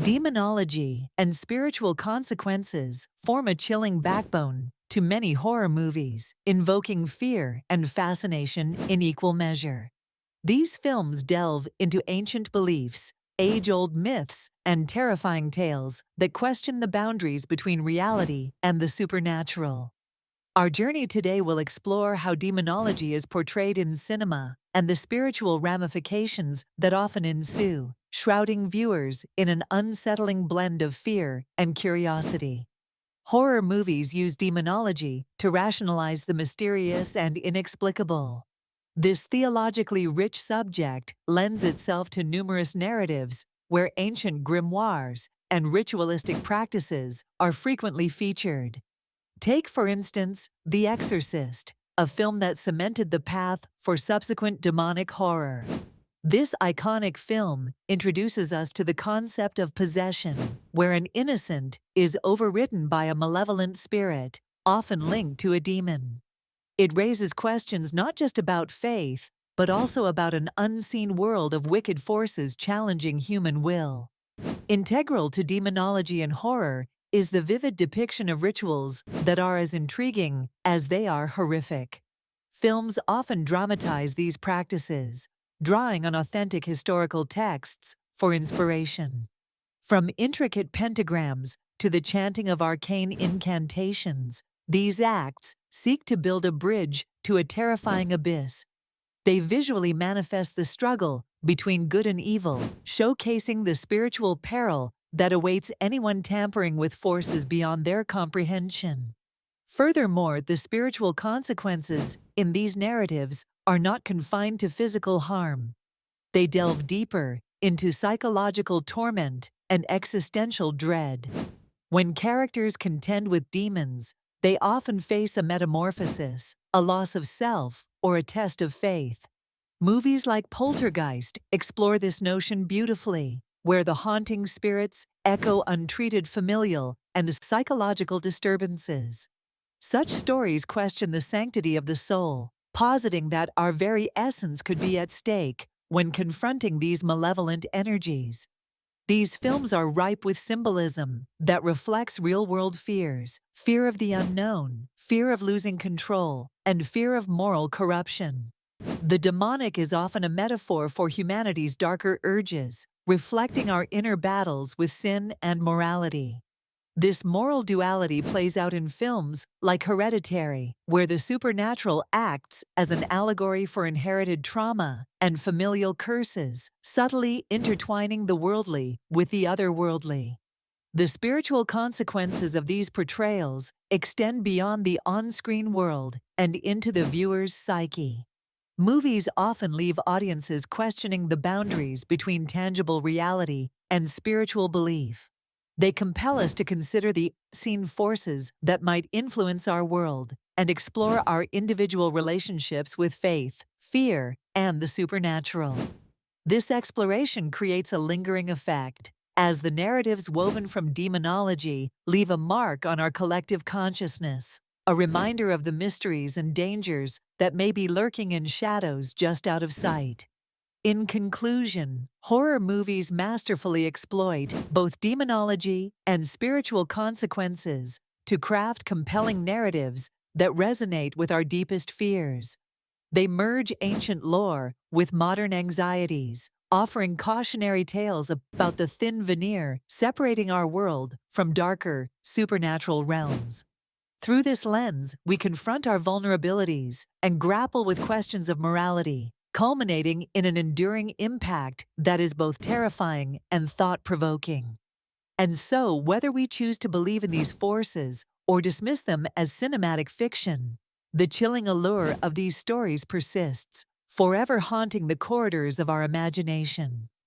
Demonology and spiritual consequences form a chilling backbone to many horror movies, invoking fear and fascination in equal measure. These films delve into ancient beliefs, age-old myths, and terrifying tales that question the boundaries between reality and the supernatural. Our journey today will explore how demonology is portrayed in cinema and the spiritual ramifications that often ensue, shrouding viewers in an unsettling blend of fear and curiosity. Horror movies use demonology to rationalize the mysterious and inexplicable. This theologically rich subject lends itself to numerous narratives where ancient grimoires and ritualistic practices are frequently featured. Take, for instance, The Exorcist, a film that cemented the path for subsequent demonic horror. This iconic film introduces us to the concept of possession, where an innocent is overridden by a malevolent spirit, often linked to a demon. It raises questions not just about faith, but also about an unseen world of wicked forces challenging human will. Integral to demonology and horror is the vivid depiction of rituals that are as intriguing as they are horrific. Films often dramatize these practices, drawing on authentic historical texts for inspiration. From intricate pentagrams to the chanting of arcane incantations, these acts seek to build a bridge to a terrifying abyss. They visually manifest the struggle between good and evil, showcasing the spiritual peril that awaits anyone tampering with forces beyond their comprehension. Furthermore, the spiritual consequences in these narratives are not confined to physical harm. They delve deeper into psychological torment and existential dread. When characters contend with demons, they often face a metamorphosis, a loss of self, or a test of faith. Movies like Poltergeist explore this notion beautifully, where the haunting spirits echo untreated familial and psychological disturbances. Such stories question the sanctity of the soul, positing that our very essence could be at stake when confronting these malevolent energies. These films are ripe with symbolism that reflects real-world fears: fear of the unknown, fear of losing control, and fear of moral corruption. The demonic is often a metaphor for humanity's darker urges, reflecting our inner battles with sin and morality. This moral duality plays out in films like Hereditary, where the supernatural acts as an allegory for inherited trauma and familial curses, subtly intertwining the worldly with the otherworldly. The spiritual consequences of these portrayals extend beyond the on-screen world and into the viewer's psyche. Movies often leave audiences questioning the boundaries between tangible reality and spiritual belief. They compel us to consider the unseen forces that might influence our world and explore our individual relationships with faith, fear, and the supernatural. This exploration creates a lingering effect, as the narratives woven from demonology leave a mark on our collective consciousness, a reminder of the mysteries and dangers that may be lurking in shadows just out of sight. In conclusion, horror movies masterfully exploit both demonology and spiritual consequences to craft compelling narratives that resonate with our deepest fears. They merge ancient lore with modern anxieties, offering cautionary tales about the thin veneer separating our world from darker, supernatural realms. Through this lens, we confront our vulnerabilities and grapple with questions of morality, culminating in an enduring impact that is both terrifying and thought-provoking. And so, whether we choose to believe in these forces or dismiss them as cinematic fiction, the chilling allure of these stories persists, forever haunting the corridors of our imagination.